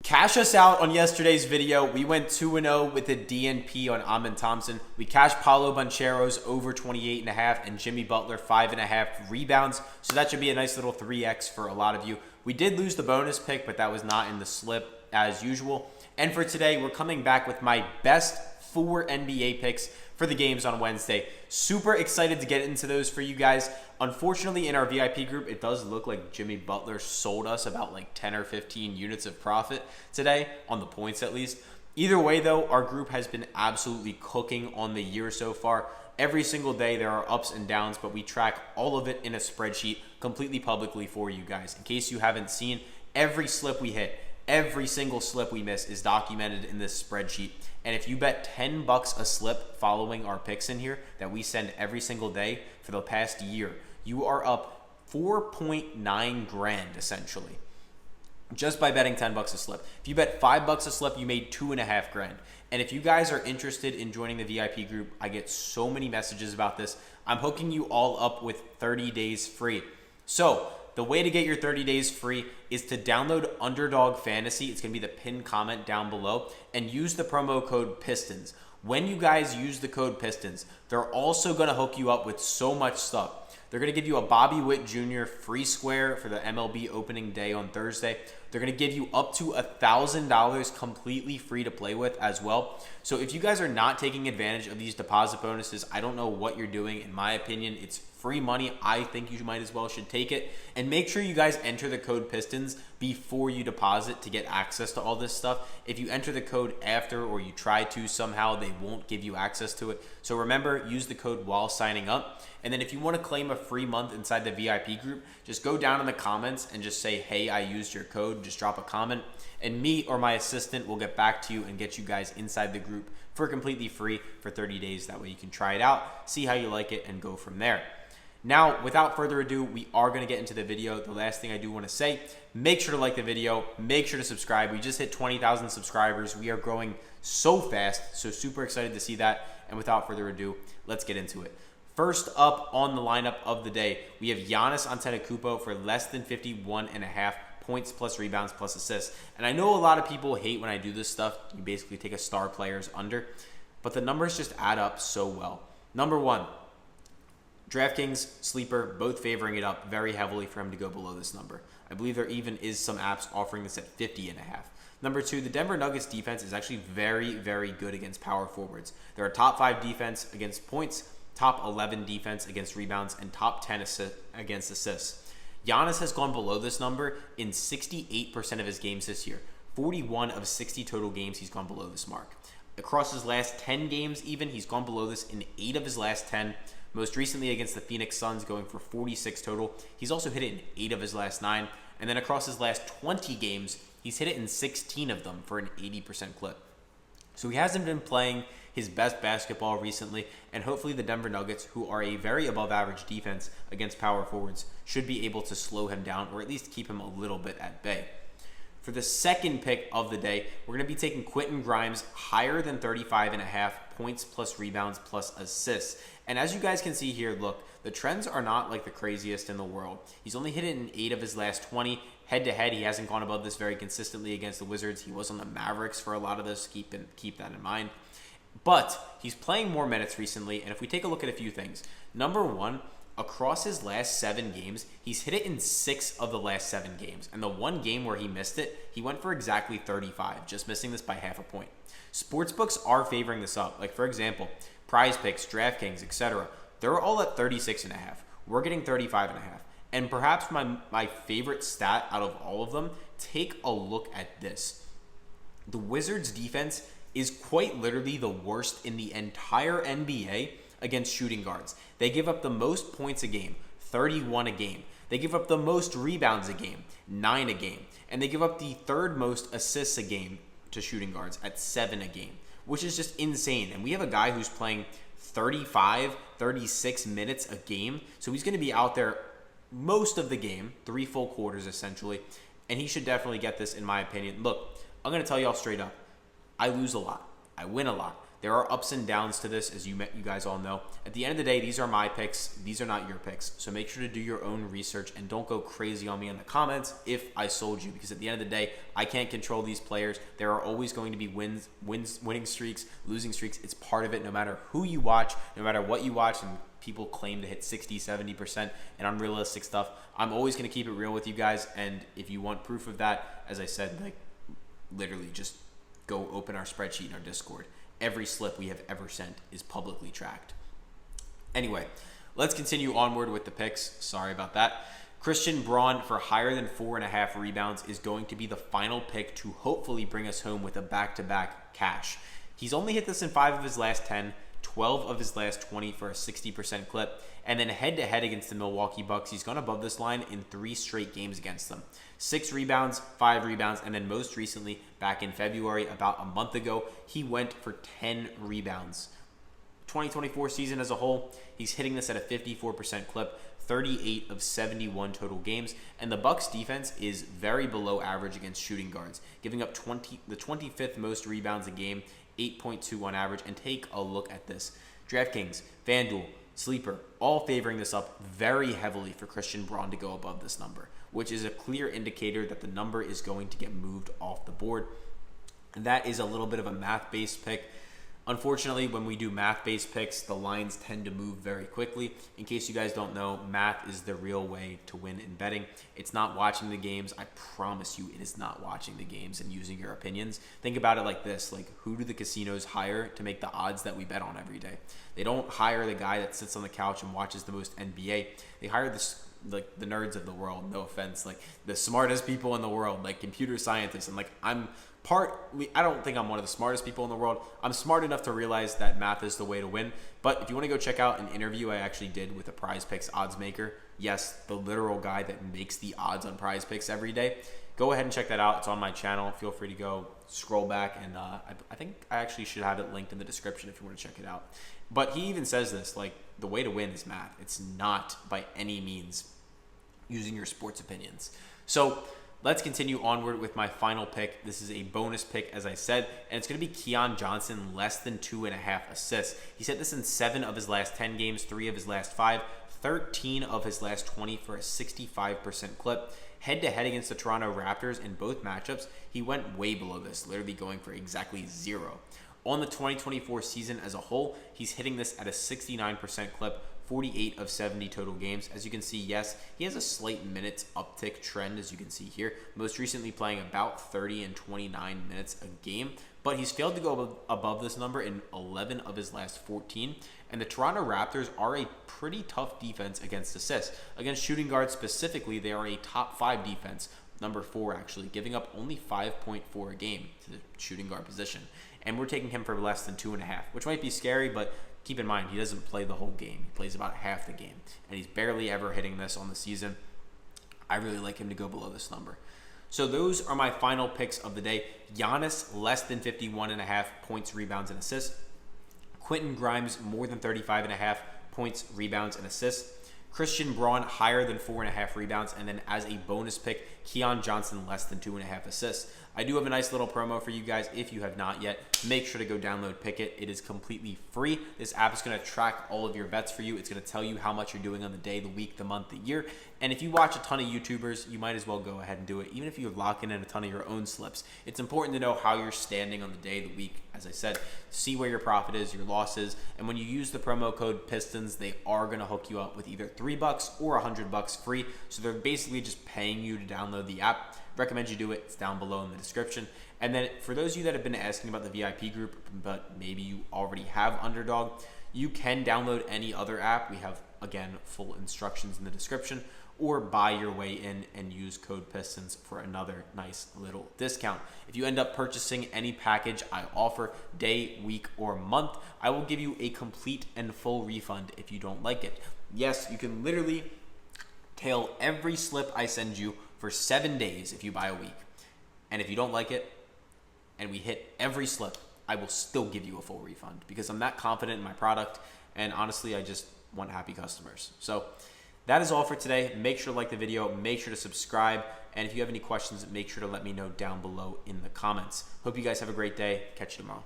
Cash us out on yesterday's video. We went 2-0 with a DNP on Amin Thompson. We cashed Paolo Banchero's over 28.5 and Jimmy Butler 5.5 rebounds. So that should be a nice little 3x for a lot of you. We did lose the bonus pick, but that was not in the slip as usual. And for today, we're coming back with my best 4 NBA picks for the games on Wednesday. Super excited to get into those for you guys. Unfortunately, in our VIP group, it does look like Jimmy Butler sold us about like 10 or 15 units of profit today, on the points at least. Either way, though, our group has been absolutely cooking on the year so far. Every single day there are ups and downs, but we track all of it in a spreadsheet completely publicly for you guys. In case you haven't seen, every slip we hit, every single slip we miss is documented in this spreadsheet. And if you bet $10 a slip following our picks in here that we send every single day for the past year, you are up 4.9 grand essentially, just by betting $10 a slip. If you bet $5 a slip, you made 2.5 grand. And if you guys are interested in joining the VIP group, I get so many messages about this. I'm hooking you all up with 30 days free. So the way to get your 30 days free is to download Underdog Fantasy. It's going to be the pinned comment down below, and use the promo code PISTONS. When you guys use the code PISTONS, they're also going to hook you up with so much stuff. They're going to give you a Bobby Witt Jr. free square for the MLB opening day on Thursday. They're going to give you up to $1,000 completely free to play with as well. So if you guys are not taking advantage of these deposit bonuses, I don't know what you're doing. In my opinion, it's free money. I think you might as well should take it. And make sure you guys enter the code PISTONS before you deposit to get access to all this stuff. If you enter the code after, or you try to somehow, they won't give you access to it. So remember, use the code while signing up. And then if you want to claim a free month inside the VIP group, just go down in the comments and just say, hey, I used your code. Just drop a comment, and me or my assistant will get back to you and get you guys inside the group for completely free for 30 days. That way you can try it out, see how you like it, and go from there. Now, without further ado, we are going to get into the video. The last thing I do want to say, make sure to like the video, make sure to subscribe. We just hit 20,000 subscribers. We are growing so fast, so super excited to see that. And without further ado, let's get into it. First up on the lineup of the day, we have Giannis Antetokounmpo for less than 51.5 points plus rebounds plus assists. And I know a lot of people hate when I do this stuff. You basically take a star player's under, but the numbers just add up so well. Number one, Draftkings, Sleeper, both favoring it up very heavily for him to go below this number. I believe there even is some apps offering this at 50.5. Number two, the Denver Nuggets defense is actually very, very good against power forwards. They're a top 5 defense against points, top 11 defense against rebounds, and top 10 against assists. Giannis has gone below this number in 68% of his games this year. 41 of 60 total games, he's gone below this mark. Across his last 10 games even, he's gone below this in 8 of his last 10. Most recently against the Phoenix Suns, going for 46 total. He's also hit it in 8 of his last 9. And then across his last 20 games, he's hit it in 16 of them for an 80% clip. So he hasn't been playing his best basketball recently, and hopefully the Denver Nuggets, who are a very above average defense against power forwards, should be able to slow him down, or at least keep him a little bit at bay. For the second pick of the day, we're going to be taking Quentin Grimes higher than 35.5 points plus rebounds plus assists. And as you guys can see here, look, the trends are not like the craziest in the world. He's only hit it in 8 of his last 20. Head-to-head, he hasn't gone above this very consistently against the Wizards. He was on the Mavericks for a lot of this. Keep that in mind. But he's playing more minutes recently, and if we take a look at a few things, number one, across his last 7 games, he's hit it in 6 of the last 7 games. And the one game where he missed it, he went for exactly 35, just missing this by half a point. Sportsbooks are favoring this up. Like, for example, PrizePicks, Draftkings, etc. They're all at 36.5. We're getting 35.5. And perhaps my favorite stat out of all of them, take a look at this. The Wizards' defense is quite literally the worst in the entire NBA against shooting guards. They give up the most points a game, 31 a game. They give up the most rebounds a game, 9 a game. And they give up the third most assists a game to shooting guards at 7 a game, which is just insane. And we have a guy who's playing 35, 36 minutes a game. So he's going to be out there most of the game, 3 full quarters essentially. And he should definitely get this, in my opinion. Look, I'm going to tell y'all straight up. I lose a lot. I win a lot. There are ups and downs to this, as you guys all know. At the end of the day, these are my picks. These are not your picks. So make sure to do your own research and don't go crazy on me in the comments if I sold you, because at the end of the day, I can't control these players. There are always going to be winning streaks, losing streaks. It's part of it, no matter who you watch, no matter what you watch, and people claim to hit 60, 70% and unrealistic stuff. I'm always going to keep it real with you guys, and if you want proof of that, as I said, like, literally just go open our spreadsheet in our Discord. Every slip we have ever sent is publicly tracked. Anyway, let's continue onward with the picks. Sorry about that. Christian Braun for higher than 4.5 rebounds is going to be the final pick to hopefully bring us home with a back-to-back cash. He's only hit this in 5 of his last 10, 12 of his last 20 for a 60% clip, and then head-to-head against the Milwaukee Bucks, he's gone above this line in 3 straight games against them. 6 rebounds, 5 rebounds, and then most recently, back in February, about a month ago, he went for 10 rebounds. 2024 season as a whole, he's hitting this at a 54% clip, 38 of 71 total games, and the Bucks defense is very below average against shooting guards, giving up the 25th most rebounds a game, 8.2 on average. And take a look at this. Draftkings, Fanduel, Sleeper, all favoring this up very heavily for Christian Braun to go above this number, which is a clear indicator that the number is going to get moved off the board. And that is a little bit of a math-based pick. Unfortunately, when we do math-based picks, the lines tend to move very quickly. In case you guys don't know, math is the real way to win in betting. It's not watching the games. I promise you, it is not watching the games and using your opinions. Think about it like this. Like, who do the casinos hire to make the odds that we bet on every day? They don't hire the guy that sits on the couch and watches the most NBA. They hire the nerds of the world, no offense, like the smartest people in the world, like computer scientists. And like, I don't think I'm one of the smartest people in the world. I'm smart enough to realize that math is the way to win. But if you want to go check out an interview I actually did with a PrizePicks odds maker, yes, the literal guy that makes the odds on PrizePicks every day, go ahead and check that out. It's on my channel. Feel free to go scroll back, and I think I actually should have it linked in the description if you want to check it out. But he even says this, like, the way to win is math. It's not by any means using your sports opinions. So let's continue onward with my final pick. This is a bonus pick, as I said, and it's going to be Keon Johnson, less than 2.5 assists. He's hit this in 7 of his last 10 games, 3 of his last 5, 13 of his last 20 for a 65% clip. Head-to-head against the Toronto Raptors in both matchups, he went way below this, literally going for exactly 0. On the 2024 season as a whole, he's hitting this at a 69% clip, 48 of 70 total games. As you can see, yes, he has a slight minutes uptick trend, as you can see here. Most recently playing about 30 and 29 minutes a game, but he's failed to go above this number in 11 of his last 14. And the Toronto Raptors are a pretty tough defense against assists. Against shooting guards specifically, they are a top 5 defense, number 4 actually, giving up only 5.4 a game to the shooting guard position. And we're taking him for less than 2.5, which might be scary, but keep in mind, he doesn't play the whole game. He plays about half the game, and he's barely ever hitting this on the season. I really like him to go below this number. So those are my final picks of the day. Giannis, less than 51.5 points, rebounds, and assists. Quentin Grimes, more than 35.5 points, rebounds, and assists. Christian Braun, higher than 4.5 rebounds. And then as a bonus pick, Keon Johnson, less than 2.5 assists. I do have a nice little promo for you guys. If you have not yet, make sure to go download Pikkit. It is completely free. This app is going to track all of your bets for you. It's going to tell you how much you're doing on the day, the week, the month, the year. And if you watch a ton of YouTubers, you might as well go ahead and do it, even if you're locking in a ton of your own slips. It's important to know how you're standing on the day, the week, as I said, see where your profit is, your losses. And when you use the promo code PISTONS, they are going to hook you up with either $3 or $100 free. So they're basically just paying you to download the app. Recommend you do it. It's down below in the description. And then for those of you that have been asking about the VIP group, but maybe you already have Underdog, you can download any other app. We have, again, full instructions in the description, or buy your way in and use code PISTONS for another nice little discount. If you end up purchasing any package I offer, day, week, or month, I will give you a complete and full refund if you don't like it. Yes, you can literally tail every slip I send you for 7 days if you buy a week. And if you don't like it, and we hit every slip, I will still give you a full refund because I'm that confident in my product, and honestly, I just want happy customers. So that is all for today. Make sure to like the video, make sure to subscribe, and if you have any questions, make sure to let me know down below in the comments. Hope you guys have a great day. Catch you tomorrow.